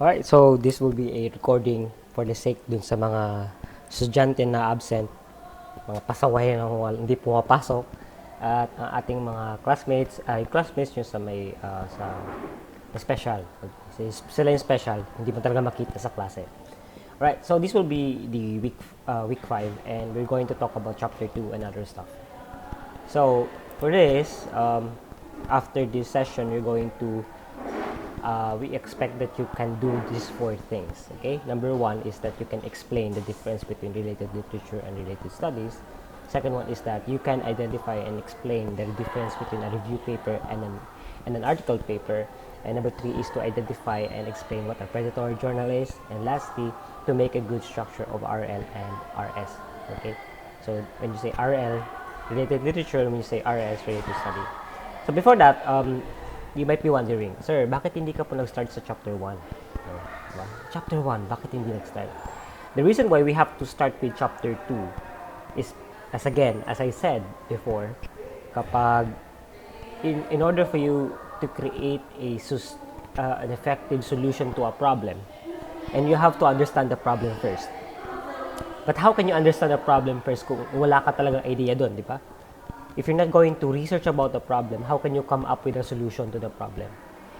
Alright, so this will be a recording for the sake dun sa mga estudyante na absent, mga pasaway na hindi pumapasok, at ang ating mga classmates, ay classmates nyo sa may, sa special. Sila yung special, hindi mo talaga makita sa klase. Alright, so this will be the week 5, and we're going to talk about chapter 2 and other stuff. So, for this, after this session, you're going to we expect that you can do these 4 things. Okay, number 1 is that you can explain the difference between related literature and related studies. Second one is that you can identify and explain the difference between a review paper and an article paper. And number 3 is to identify and explain what a predatory journal is. And lastly, to make a good structure of RL and RS. Okay, so when you say RL, related literature, when you say RS, related study. So before that, you might be wondering, Sir, bakit hindi ka po nag-start sa chapter 1? Diba? Chapter 1, bakit hindi nag-start? The reason why we have to start with chapter 2 is, as I said before, kapag, in order for you to create an effective solution to a problem, and you have to understand the problem first. But how can you understand the problem first kung wala ka talagang idea doon, di ba? If you're not going to research about the problem, how can you come up with a solution to the problem?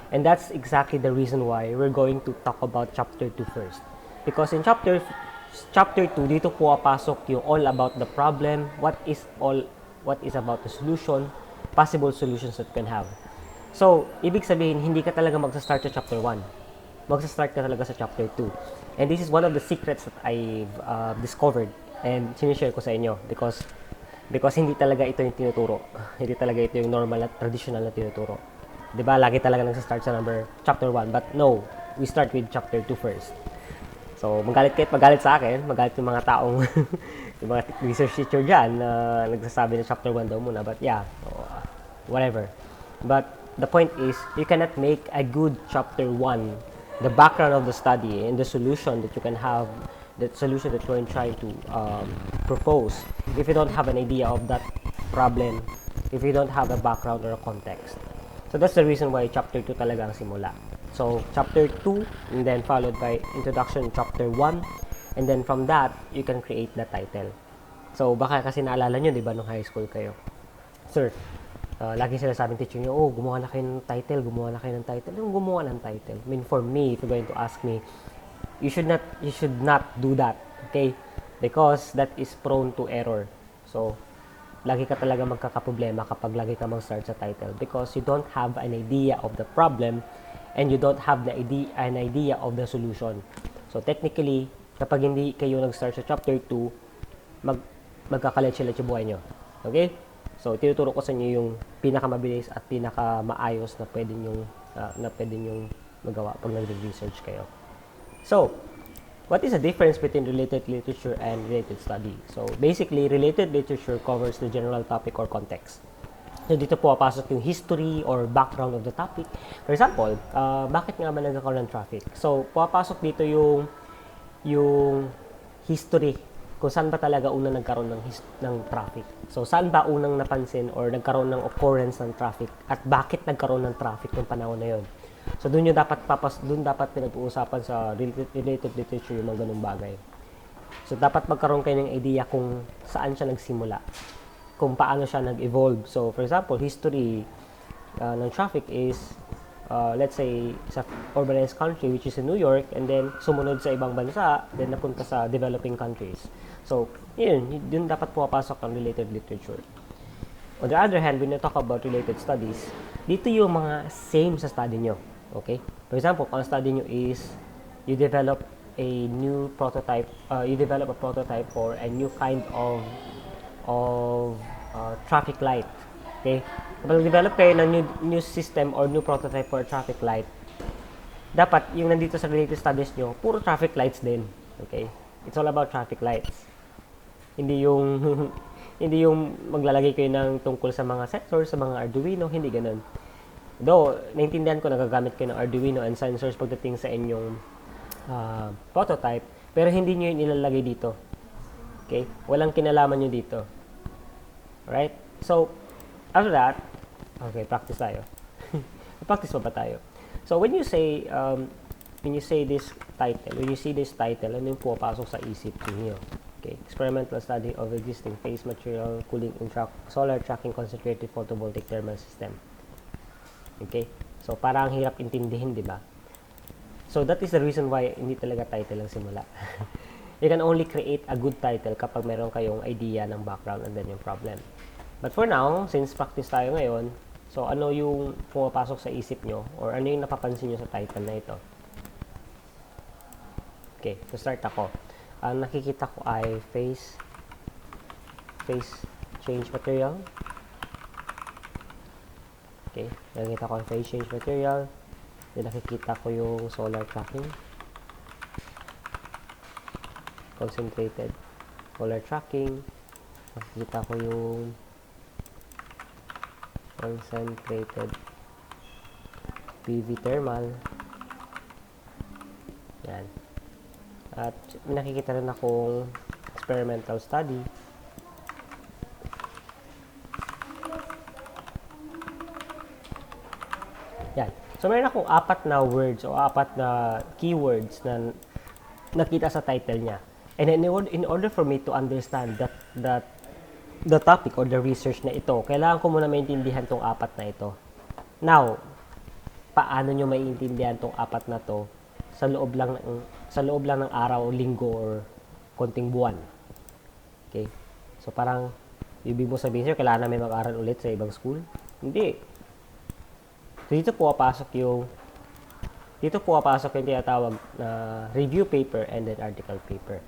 And that's exactly the reason why we're going to talk about chapter 2 first. Because in chapter 2, dito po papasok yung all about the problem, what is about the solution, possible solutions that you can have. So, ibig sabihin, hindi ka talaga magsa-start sa chapter 1. Magsa-start ka talaga sa chapter 2. And this is one of the secrets that I've discovered and sinishare ko sa inyo because hindi talaga ito yung tinuturo. Hindi talaga ito yung normal at traditional na tinuturo. 'Di ba? Lagi talaga nagsa-start sa chapter 1, but no, we start with chapter 2 first. So, magalit sa akin, magalit yung mga taong yung mga research teacher diyan na nagsasabi na chapter 1 daw muna, but yeah, whatever. But the point is, you cannot make a good chapter 1, the background of the study and the solution that you can have, the solution that you're trying to propose, if you don't have an idea of that problem, if you don't have a background or a context. So that's the reason why chapter 2 talaga ang simula. So chapter 2, and then followed by introduction chapter 1, and then from that, you can create the title. So baka kasi naalala nyo, di ba, nung high school kayo, Sir, lagi sila sabing teacher nyo, gumawa na kayo ng title, gumawa na kayo ng title. Yung gumawa ng title? I mean, for me, if you're going to ask me, you should not do that, okay? Because that is prone to error. So, lagi ka talaga magkakaproblema kapag lagi ka mag-start sa title because you don't have an idea of the problem and you don't have an idea of the solution. So, technically, kapag hindi kayo nag-start sa chapter 2, magkakaletsi-letsi buhay nyo. Okay? So, tinuturo ko sa inyo yung pinakamabilis at pinakamaayos na pwede nyong magawa pag nag-research kayo. So, what is the difference between related literature and related study? So, basically, related literature covers the general topic or context. So, dito po papasok yung history or background of the topic. For example, bakit nga ba nagkakaroon ng traffic? So, papasok dito yung history, kung saan ba talaga unang nagkaroon ng traffic. So, saan ba unang napansin or nagkaroon ng occurrence ng traffic at bakit nagkaroon ng traffic ng panahon na yon? So, doon dapat pinag-uusapan sa related literature yung mga ganung bagay. So, dapat magkaroon kayo ng idea kung saan siya nagsimula, kung paano siya nag-evolve. So, for example, history ng traffic is, let's say, sa urbanized country, which is in New York, and then sumunod sa ibang bansa, then napunta sa developing countries. So, yun dapat pumapasok ang related literature. On the other hand, when you talk about related studies, dito yung mga same sa study nyo. Okay? For example, kung ang study nyo is you develop a prototype for a new kind of traffic light. Okay? Kapag develop kayo ng new system or new prototype for a traffic light, dapat yung nandito sa related studies nyo, puro traffic lights din. Okay? It's all about traffic lights. Hindi yung hindi yung maglalagay kayo ng tungkol sa mga sensors, sa mga Arduino, hindi ganun. Though, naintindihan ko nagagamit kayo ng Arduino and sensors pagdating sa inyong prototype, pero hindi nyo yun ilalagay dito. Okay? Walang kinalaman nyo dito. Alright? So, after that, okay, practice tayo. Practice pa ba tayo? So, when you say when you say this title, when you see this title, ano yung pumapasok sa isip niyo? Okay, experimental study of existing phase material cooling in solar tracking concentrated photovoltaic thermal system. Okay, so parang hirap intindihin, di ba? So that is the reason why hindi talaga title ang simula. You can only create a good title kapag meron kayong idea ng background and then yung problem. But for now, since practice tayo ngayon, so ano yung pumapasok sa isip nyo or ano yung napapansin nyo sa title na ito? Okay, so start ako. Ang nakikita ko ay phase change material. Okay, nakikita ko ang phase change material. Then nakikita ko yung solar tracking. Concentrated solar tracking. Nakikita ko yung concentrated PV thermal. Yan. At nakikita rin akong experimental study. Yan. So, meron akong 4 na words o 4 na keywords na nakita sa title niya. And in order for me to understand that the topic or the research na ito, kailangan ko muna maintindihan tong 4 na ito. Now, paano nyo maintindihan tong 4 na to sa loob lang ng araw, linggo, or konting buwan? Okay? So, parang, ibig mo sabihin sir, kailangan namin mag-aral ulit sa ibang school? Hindi. So, dito pumapasok yung tinatawag na review paper and then article paper.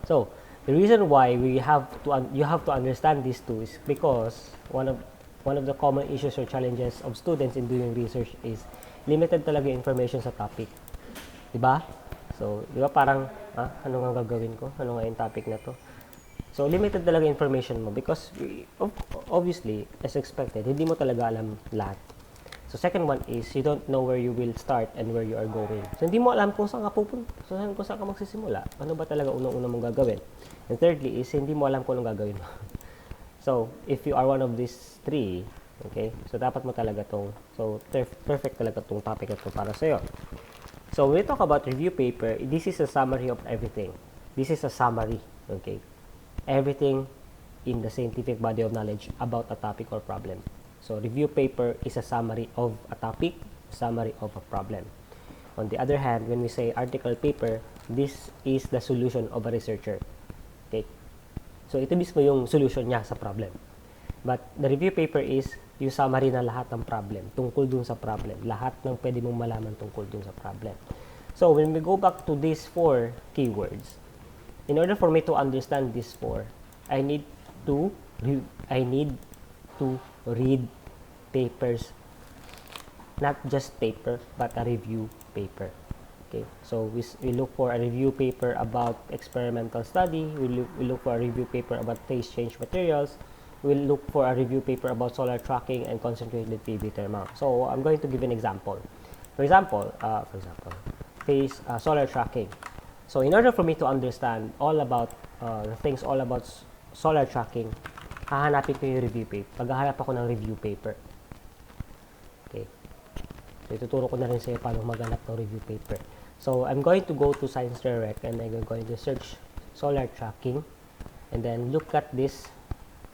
So, the reason why you have to understand these two is because one of the common issues or challenges of students in doing research is limited talaga yung information sa topic. Diba? So, diba parang, ano nga gagawin ko? Ano nga yung topic na to? So, limited talaga information mo because obviously, as expected, hindi mo talaga alam lahat. So, second one is, you don't know where you will start and where you are going. So, hindi mo alam kung saan ka pupunta, kung saan ka magsisimula. Ano ba talaga unang-una mong gagawin? And thirdly is, hindi mo alam kung anong gagawin mo. So, if you are one of these 3, okay, so dapat mo talaga perfect talaga tong topic na to para sa'yo. So, when we talk about review paper, this is a summary of everything. This is a summary, okay? Everything in the scientific body of knowledge about a topic or problem. So, review paper is a summary of a topic, summary of a problem. On the other hand, when we say article paper, this is the solution of a researcher. Okay? So, ito mismo yung solution niya sa problem. But, the review paper is yung summary na lahat ng problem, tungkol dun sa problem. Lahat ng pwede mong malaman tungkol dun sa problem. So, when we go back to these 4 keywords, in order for me to understand these 4, I need to read papers, not just paper, but a review paper. Okay, so we look for a review paper about experimental study, we look for a review paper about phase change materials, we look for a review paper about solar tracking and concentrated PV thermal. So I'm going to give an example. For example, phase solar tracking. So in order for me to understand all about the things all about solar tracking, hahanapin ko yung review paper. Paghahanap ako ng review paper. Okay. So, ituturo ko na rin sa iyo paano maghanap ng review paper. So, I'm going to go to Science Direct and I'm going to search solar tracking and then look at this.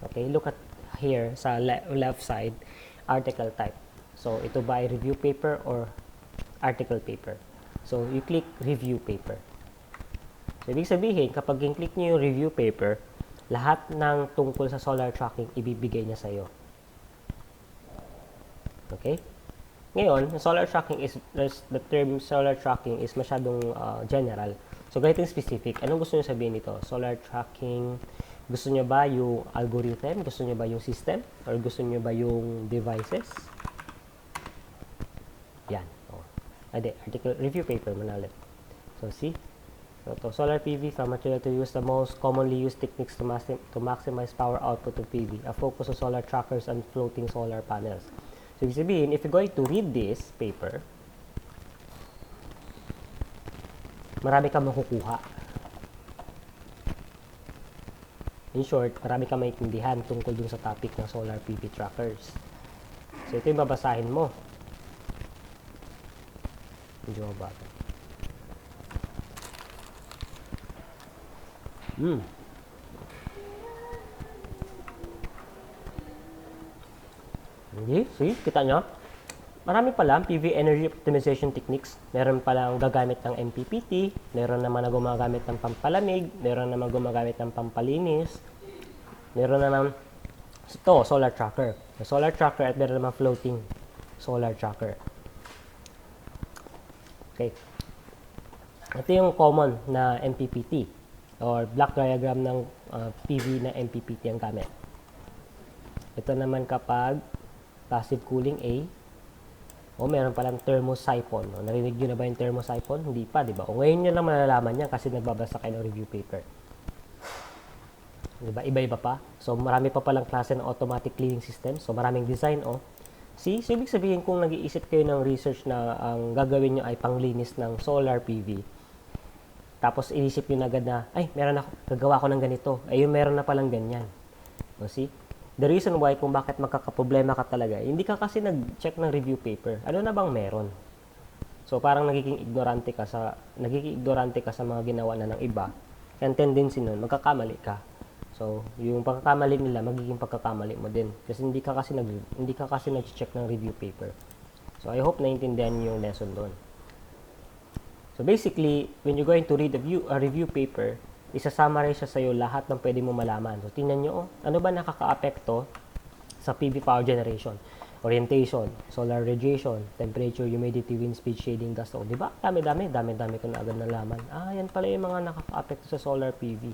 Okay, look at here sa left side, article type. So, ito ba ay review paper or article paper? So, you click review paper. So, ibig sabihin, kapag i-click nyo yung review paper, lahat ng tungkol sa solar tracking, ibibigay niya sa iyo. Okay? Ngayon, solar tracking is, the term solar tracking is masyadong general. So, ganito yung specific. Anong gusto niyo sabihin nito? Solar tracking, gusto niyo ba yung algorithm? Gusto niyo ba yung system? Or gusto niyo ba yung devices? Yan. Oh. Article, review paper muna ulit. So, see? So, to solar PV from material to use the most commonly used techniques to maximize power output of PV. A focus on solar trackers and floating solar panels. So, ibig sabihin, if you're going to read this paper, marami kang makukuha. In short, marami kang maintindihan tungkol dun sa topic ng solar PV trackers. So, ito yung babasahin mo. Medyo mabagal. Mm. Hindi, see, kita nyo? Marami pala PV energy optimization techniques. Meron palang gagamit ng MPPT, meron naman na gumagamit ng pampalamig, meron naman gumagamit ng pampalinis, meron naman ito, solar tracker. Solar tracker at meron naman floating solar tracker. Okay. Ito yung common na MPPT or block diagram ng PV na MPPT ang gamit. Ito naman kapag passive cooling A, o meron palang thermosiphon. O, narinig nyo na ba yung thermosiphon? Hindi pa, di ba? O ngayon nyo lang malalaman yan kasi nagbabasa kayo ng review paper. Di ba? Iba-iba pa. So, marami pa palang klase ng automatic cleaning system. So, maraming design, oh. See? So, ibig sabihin kung nag-iisip kayo ng research na ang gagawin nyo ay panglinis ng solar PV, tapos inisip nyo na agad na, ay, meron ako, gagawa ko ng ganito. Ay, meron na palang ganyan. O, see? The reason why kung bakit magkakaproblema ka talaga, hindi ka kasi nag-check ng review paper. Ano na bang meron? So parang nagiging ignorante ka sa mga ginawa na ng iba. Ang tendency nun, magkakamali ka. So, yung pagkakamali nila magiging pagkakamali mo din kasi hindi ka kasi nag-check ng review paper. So I hope naintindihan niyo yung lesson doon. So basically, when you're going to read a review paper, isa-summarize siya sa'yo lahat ng pwede mo malaman. So, tingnan nyo, ano ba nakaka-apekto sa PV power generation? Orientation, solar radiation, temperature, humidity, wind speed, shading, dust. O, di ba? Dami-dami ko na agad nalaman. Yan pala yung mga nakaka-apekto sa solar PV.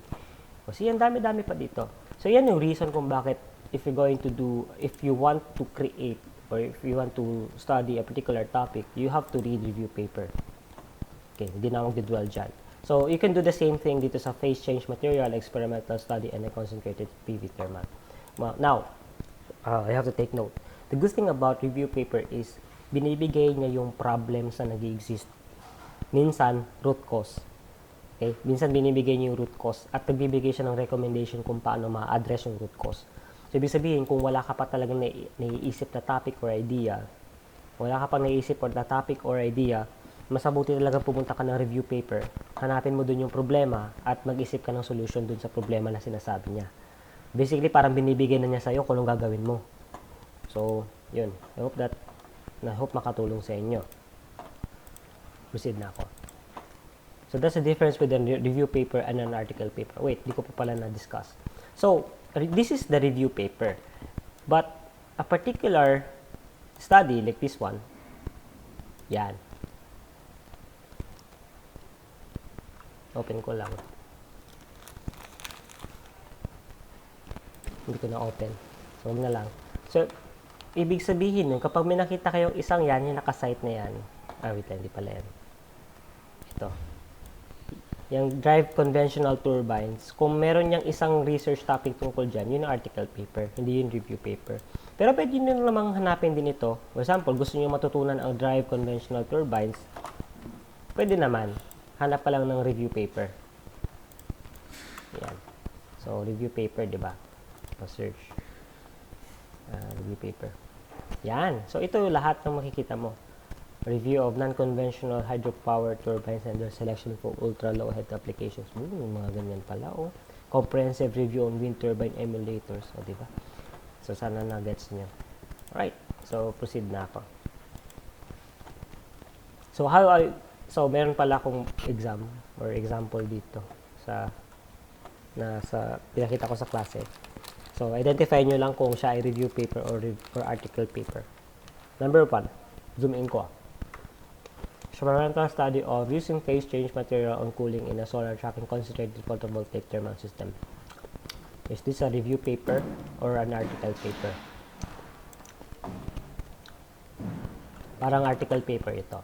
O, yan dami-dami pa dito. So, yan yung reason kung bakit if you want to create or if you want to study a particular topic, you have to read review paper. Okay, hindi na mag-dwell dyan. So, you can do the same thing dito sa phase change material, experimental study, and a concentrated PV thermal. Now, I have to take note. The good thing about review paper is, binibigay niya yung problems na nag-exist. Minsan, root cause. Okay? Minsan, binibigay niya yung root cause at nagbibigay siya ng recommendation kung paano ma-address yung root cause. So, ibig sabihin, kung wala ka pa talagang naiisip na topic or idea, mas mabuti talaga pumunta ka ng review paper, hanapin mo dun yung problema at mag-isip ka ng solution dun sa problema na sinasabi niya. Basically, parang binibigay na niya sa'yo kung anong gagawin mo. So, yun. I hope makatulong sa inyo. Proceed na ako. So, that's the difference with a review paper and an article paper. Wait, di ko pa pala na-discuss. So, this is the review paper. But, a particular study like this one, yan. Open ko lang. Hindi ko na open. So, na lang. So, ibig sabihin nun, kapag may nakita kayong isang yan, yung nakasite na yan. Wait, hindi pala yan. Ito. Yung drive conventional turbines. Kung meron yung isang research topic tungkol dyan, yun yung article paper. Hindi yung review paper. Pero pwede nyo namang hanapin din ito. For example, gusto nyo matutunan ang drive conventional turbines. Pwede naman. Hanap pa lang ng review paper. Yan. So, review paper, di ba? Search. Review paper. Yan. So, ito yung lahat ng makikita mo. Review of non-conventional hydropower turbines and their selection for ultra-low head applications. Mga ganyan pala, oh. Comprehensive review on wind turbine emulators. O, di ba? So, sana na-gets nyo. Alright. So, proceed na ako. So, meron pala akong example dito sa pinakita ko sa klase. So, identify nyo lang kung siya ay review paper or article paper. Number 1, zoom in ko. Experimental study of using phase change material on cooling in a solar tracking concentrated photovoltaic thermal system. Is this a review paper or an article paper? Parang article paper ito.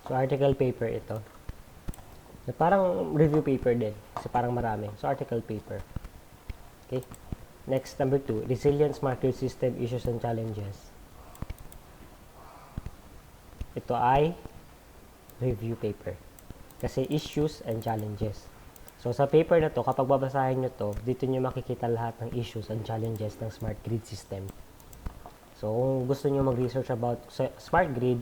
So, article paper ito. Parang review paper din. Kasi parang marami. So, article paper. Okay? Next, number 2, resilient smart grid system issues and challenges. Ito ay review paper. Kasi issues and challenges. So, sa paper na to, kapag babasahin nyo to, dito nyo makikita lahat ng issues and challenges ng smart grid system. So, kung gusto nyo mag-research about smart grid,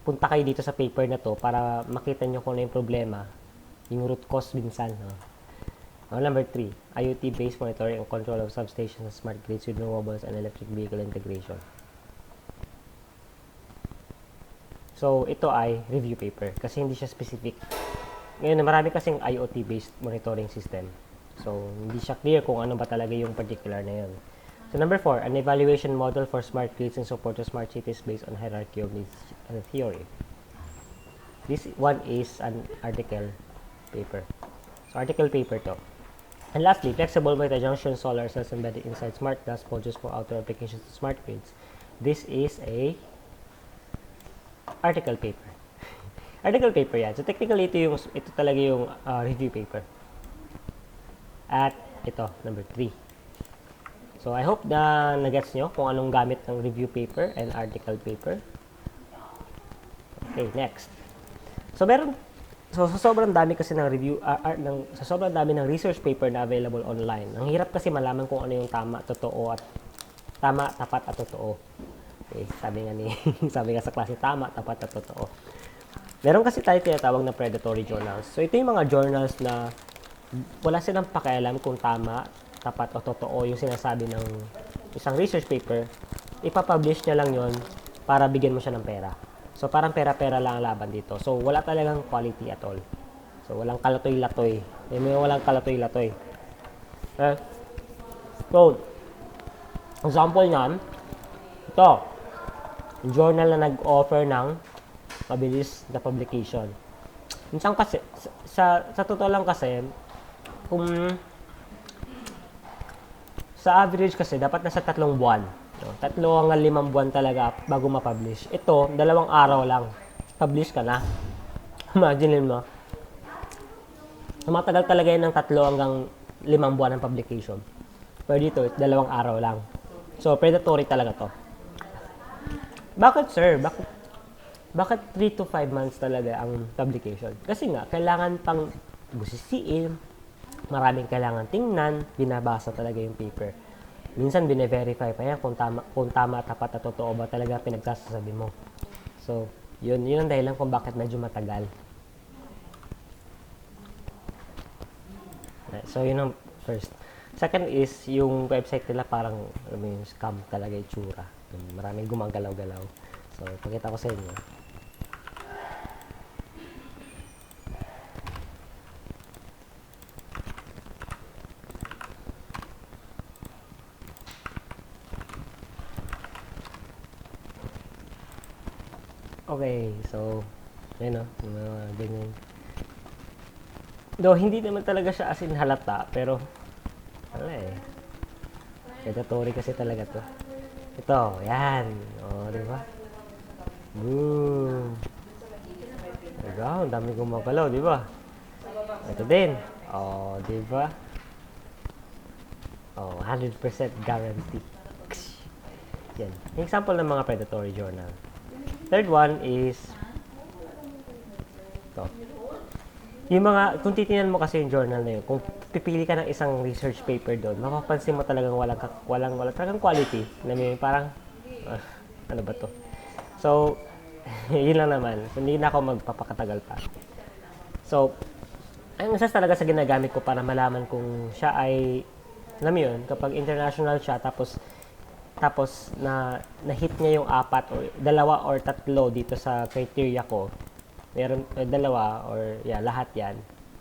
punta kayo dito sa paper na to para makita nyo kung ano yung problema, yung root cause minsan. Number 3, IoT-based monitoring and control of substations and smart grids with renewables and electric vehicle integration. So, ito ay review paper kasi hindi siya specific. Ngayon, marami kasing IoT-based monitoring system. So, hindi siya clear kung ano ba talaga yung particular na yun. So, number 4, an evaluation model for smart grids and support to smart cities based on hierarchy of needs theory. This one is an article paper. So, article paper to. And lastly, flexible multi-junction solar cells embedded inside smart gas modules for outdoor applications to smart grids. This is a article paper. Article paper yan. So, technically, ito talaga yung review paper. At ito, number 3. So, I hope na nagets nyo kung anong gamit ng review paper and article paper. Okay, next. So, sa sobrang dami kasi ng review, sa sobrang dami ng research paper na available online, ang hirap kasi malaman kung ano yung tama, tapat at totoo. Okay, sabi nga sa klase, tama, tapat at totoo. Meron kasi tayo tinatawag na predatory journals. So, ito yung mga journals na wala silang pakialam kung tama, tapat o totoo yung sinasabi ng isang research paper. Ipapublish niya lang yon para bigyan mo siya ng pera. So, parang pera-pera lang ang laban dito. So, wala talagang quality at all. So, walang kalatoy-latoy. May walang kalatoy-latoy. So, example niyan, ito, journal na nag-offer ng mabilis na publication. Minsan kasi, sa totoo lang kasi, kung sa average kasi, dapat nasa 3 buwan. 3 hanggang 5 buwan talaga bago ma-publish. Ito, 2 araw lang. Publish ka na. Imagine mo. Matagal talaga yan ng 3 hanggang 5 buwan ng publication. Pero dito, 2 araw lang. So, predatory talaga to. Bakit, sir? Bakit 3 to 5 months talaga ang publication? Kasi nga, kailangan pang busisiin, maraming kailangan tingnan, binabasa talaga yung paper. Minsan, bine-verify pa yan kung tama, tapat at totoo ba talaga pinagsasabi mo. So, yun ang dahilan kung bakit medyo matagal. So, yun ang first. Second is, yung website nila parang scam talaga yung tsura. Maraming gumagalaw-galaw. So, pakita ko sa inyo. Okay, so, yun o, ganyan. Though, hindi naman talaga siya as in halata, pero, wala eh. Predatory kasi talaga to. Ito, yan. O, diba? Diba? Ang dami gumagalaw, diba? Ito din. O, diba? O, 100% guarantee. Yan. Example ng mga predatory journal. Third one is ito. Yung mga, kung titingnan mo kasi yung journal na yun, kung pipili ka ng isang research paper doon, mapapansin mo talagang walang talagang quality. Na may parang, ano ba to? So, yun lang naman. Hindi na ako magpapakatagal pa. So, ang isa talaga sa ginagamit ko para malaman kung siya ay, alam mo yun, kapag international siya, tapos na-hit niya yung 4 or 2 or 3 dito sa criteria ko. Meron 2 or lahat 'yan.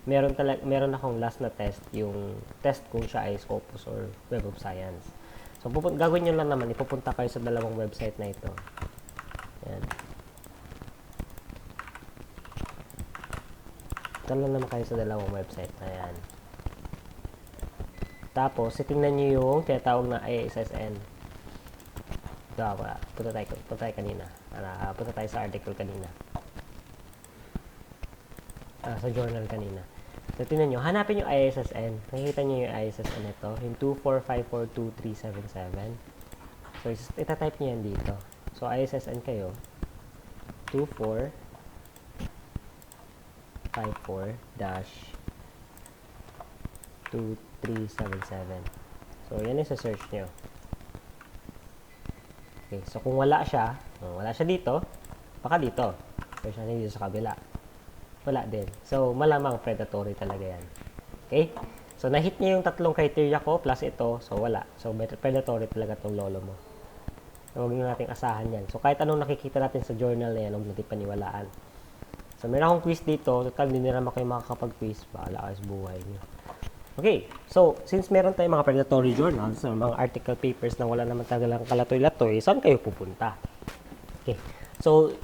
Meron akong last na test, yung test kung siya ay Scopus or Web of Science. So gagawin niyo lang naman, ipupunta kayo sa 2 website na ito. Yan. Tala naman kayo sa 2 website na yan. Tapos, tingnan niyo yung tinatawag na ISSN. Punta tayo kanina. Punta tayo sa article kanina. Sa journal kanina. So, tingnan nyo, hanapin yung ISSN. Nakikita nyo yung ISSN ito, yung 2454237. So, itatype nyo yan dito. So, ISSN kayo, 2454-2377. So, yan yung sa search nyo. Okay, so kung wala siya dito, baka dito. Search natin dito sa kabila. Wala din. So, malamang predatory talaga yan. Okay? So, na-hit niya yung tatlong criteria ko plus ito. So, wala. So, predatory talaga itong lolo mo. So, huwag na natin asahan yan. So, kahit anong nakikita natin sa journal na yan, huwag natin paniwalaan. So, meron akong quiz dito. Total, hindi na naman kayo makakapag-quiz. Bahala kayo sa buhay niyo. Okay. So, since meron tayong mga predatory journals, mga article papers na wala naman talagang kalatoy-latoy, saan kayo pupunta? Okay. So,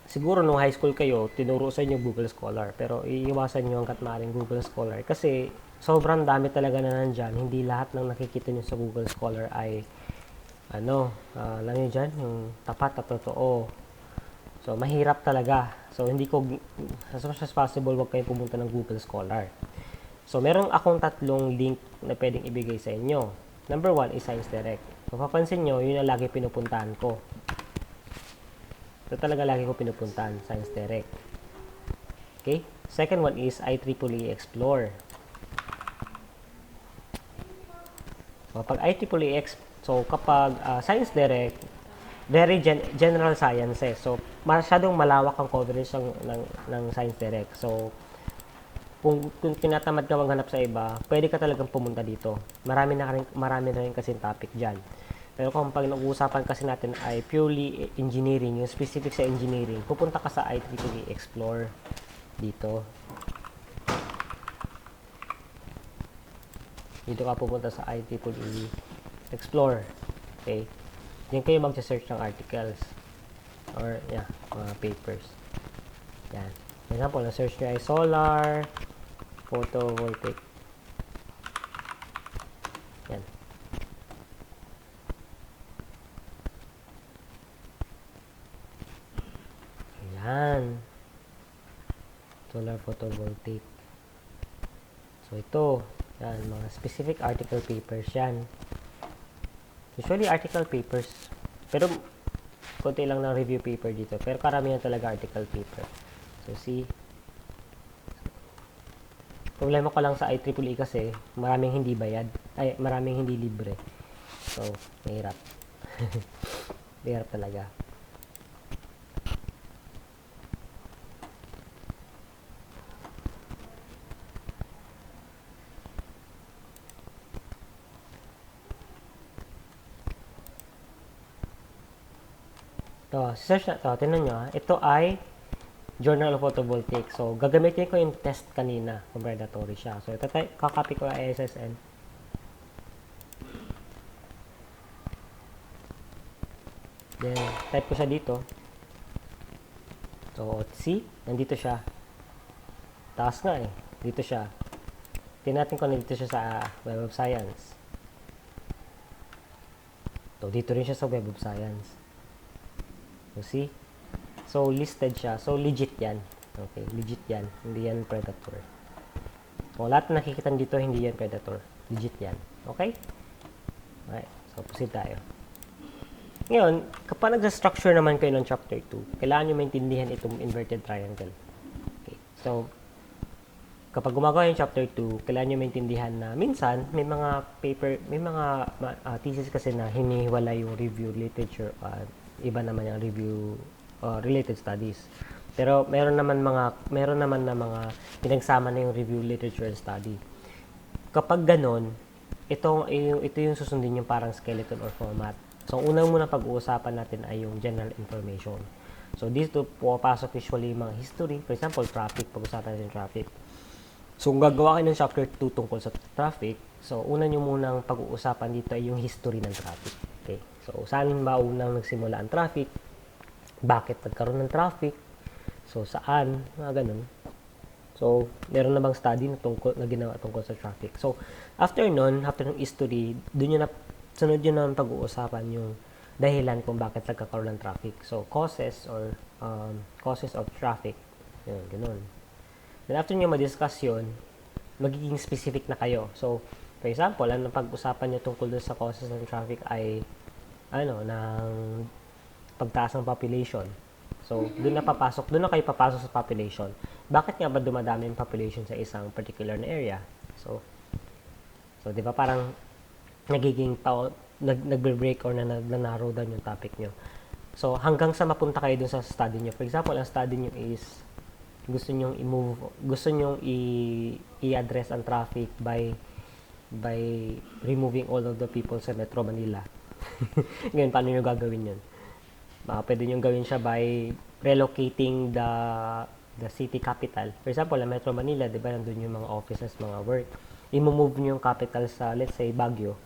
siguro nung high school kayo, tinuro sa inyo Google Scholar. Pero iiwasan nyo hanggat maaaring Google Scholar. Kasi sobrang dami talaga na nandyan. Hindi lahat ng nakikita nyo sa Google Scholar ay alam nyo dyan, yung tapat at totoo. So, mahirap talaga. So, hindi ko, as much as possible, huwag kayo pumunta ng Google Scholar. So, meron akong tatlong link na pwedeng ibigay sa inyo. Number 1 is Science Direct. So, papansin nyo, yun ang lagi pinupuntahan ko. Ito talaga lagi ko pinupuntahan, Science Direct. Okay? Second one is IEEE Explore. So, kapag Science Direct, very general sciences. So, masyadong malawak ang coverage ng Science Direct. So, kung tinatamad ka maghanap sa iba, pwede ka talagang pumunta dito. Marami na rin kasing topic dyan. Pero kung pag nag-uusapan kasi natin ay purely engineering, yung specific sa engineering, pupunta ka sa IEEE Explore dito. Dito ka pupunta sa IEEE Explore. Okay? Diyan kayo mag-search ng articles or mga papers. Yan. For example, na-search nyo ay solar photovoltaic. Yan. Yan. Solar photovoltaic. So, ito. Yan. Mga specific article papers yan. Usually, article papers. Pero, konti lang ng review paper dito. Pero, karamihan talaga article paper. So, see. Problema ko lang sa IEEE kasi maraming hindi bayad. Ay, maraming hindi libre. So, mahirap. Mahirap talaga. Ito, search na ito. Tignan nyo. Ito ay Journal of Photovoltaic. So, gagamitin ko yung test kanina kung predatory siya. So, ito kakopy ko ang ISSN. Then, type ko siya dito. So, see? Nandito siya. Taas nga eh. Dito siya. Tingnan natin kung nandito siya sa Web of Science. So, dito rin siya sa Web of Science. So, see? So, listed siya. So, legit yan. Okay, legit yan. Hindi yan predator. So, lahat na nakikita dito, hindi yan predator. Legit yan. Okay? Okay. So, proceed tayo. Ngayon, kapag nag-structure naman kayo ng chapter 2, kailangan nyo maintindihan itong inverted triangle. Okay. So, kapag gumagawa yung chapter 2, kailangan nyo maintindihan na minsan, may mga paper, may mga thesis kasi na hinihiwala yung review literature at iba naman yung review related studies. Pero meron naman na mga pinagsama na yung review literature and study. Kapag ganon, ito yung susundin yung parang skeleton or format. So, unang muna pag-uusapan natin ay yung general information. So, dito pumapasok usually yung mga history. For example, traffic. Pag-usapan natin traffic. So, kung gagawa kayo ng chapter 2 tungkol sa traffic, so, una nyo munang pag-uusapan dito ay yung history ng traffic. Okay? So, saan ba unang nagsimula ang traffic? Bakit nagkaroon ng traffic? So, saan? Mga ganun. So, meron na bang study na ginawa tungkol sa traffic? So, after ng history, dun yun sunod yun naman pag-uusapan yung dahilan kung bakit nagkakaroon ng traffic. So, causes of traffic. Yun, ganun. Then, after nyo ma-discuss yun, magiging specific na kayo. So, for example, ang pag-usapan nyo tungkol dun sa causes ng traffic ay ng pagtaas ng population. So, doon na kayo papasok sa population. Bakit nga ba dumadami yung population sa isang particular na area? So 'di ba parang nagbe-break or na-narrow down yung topic nyo. So, hanggang sa mapunta kayo dun sa study nyo. For example, ang study nyo is gusto nyong i-address ang traffic by removing all of the people sa Metro Manila. Ngayon, paano nyo gagawin yun? Pwede nyo gawin siya by relocating the city capital. For example, ang Metro Manila, di ba, nandun yung mga offices, mga work. I-move nyo yung capital sa, let's say, Baguio.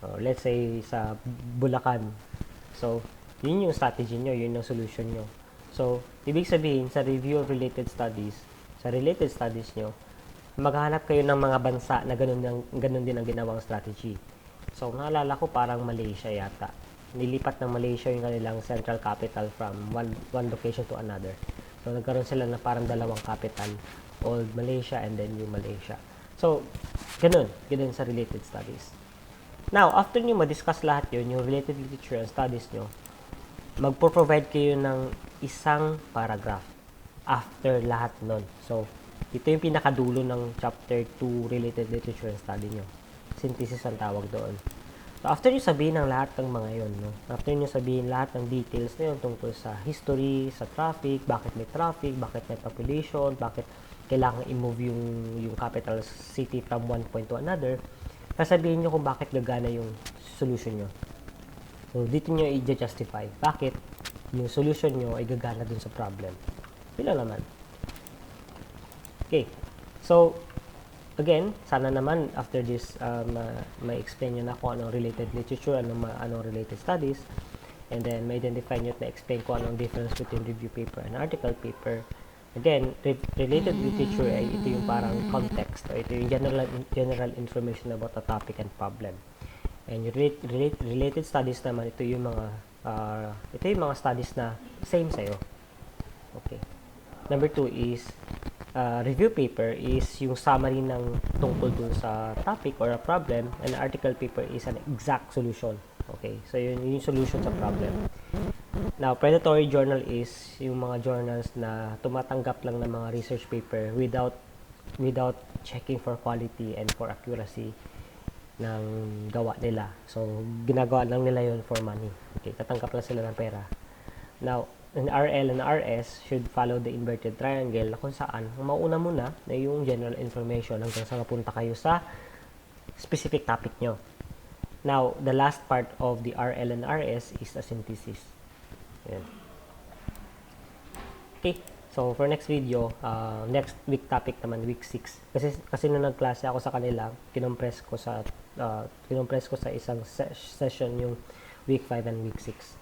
Or let's say, sa Bulacan. So, yun yung strategy nyo, yun yung solution nyo. So, ibig sabihin, sa review of related studies nyo, maghahanap kayo ng mga bansa na ganun din ang ginawang strategy. So, naalala ko parang Malaysia yata. Nilipat ng Malaysia yung kanilang central capital from one location to another. So, nagkaroon sila na parang dalawang capital, Old Malaysia and then New Malaysia. So, ganun sa related studies. Now, after nyo ma-discuss lahat yun, yung related literature and studies nyo, magpo-provide kayo ng isang paragraph after lahat nun. So, ito yung pinakadulo ng chapter 2 related literature and study nyo. Synthesis ang tawag doon. So, after nyo sabihin ng lahat ng mga yun, no? After nyo sabihin lahat ng details na yun tungkol sa history, sa traffic, bakit may population, bakit kailangan i-move yung capital city from one point to another, sasabihin nyo kung bakit gagana yung solution nyo. So, dito nyo i-justify bakit yung solution nyo ay gagana dun sa problem. Yun lang naman. Okay. So, again, sana naman after this ma-explain nyo na kung anong related literature, anong related studies, and then ma-identify nyo at ma-explain kung anong difference between review paper and article paper. Again, related literature ay ito yung parang context, o ito yung general information about a topic and problem. And yung related studies naman, ito yung mga studies na same sa'yo. Okay. Number 2 is review paper is yung summary ng tungkol dun sa topic or a problem, and article paper is an exact solution. Okay, so yun yung solution sa problem. Now, predatory journal is yung mga journals na tumatanggap lang ng mga research paper without checking for quality and for accuracy ng gawa nila. So, ginagawa lang nila yun for money. Okay, tatanggap lang sila ng pera. Now, an RL and RS should follow the inverted triangle na kung saan ang mauna muna na yung general information hanggang sa mapunta kayo sa specific topic nyo. Now, the last part of the RL and RS is a synthesis. Yan. Okay, so for next video, next week topic naman, week 6. Kasi nung nagklase ako sa kanila, kinompress ko sa isang session yung week 5 and week 6.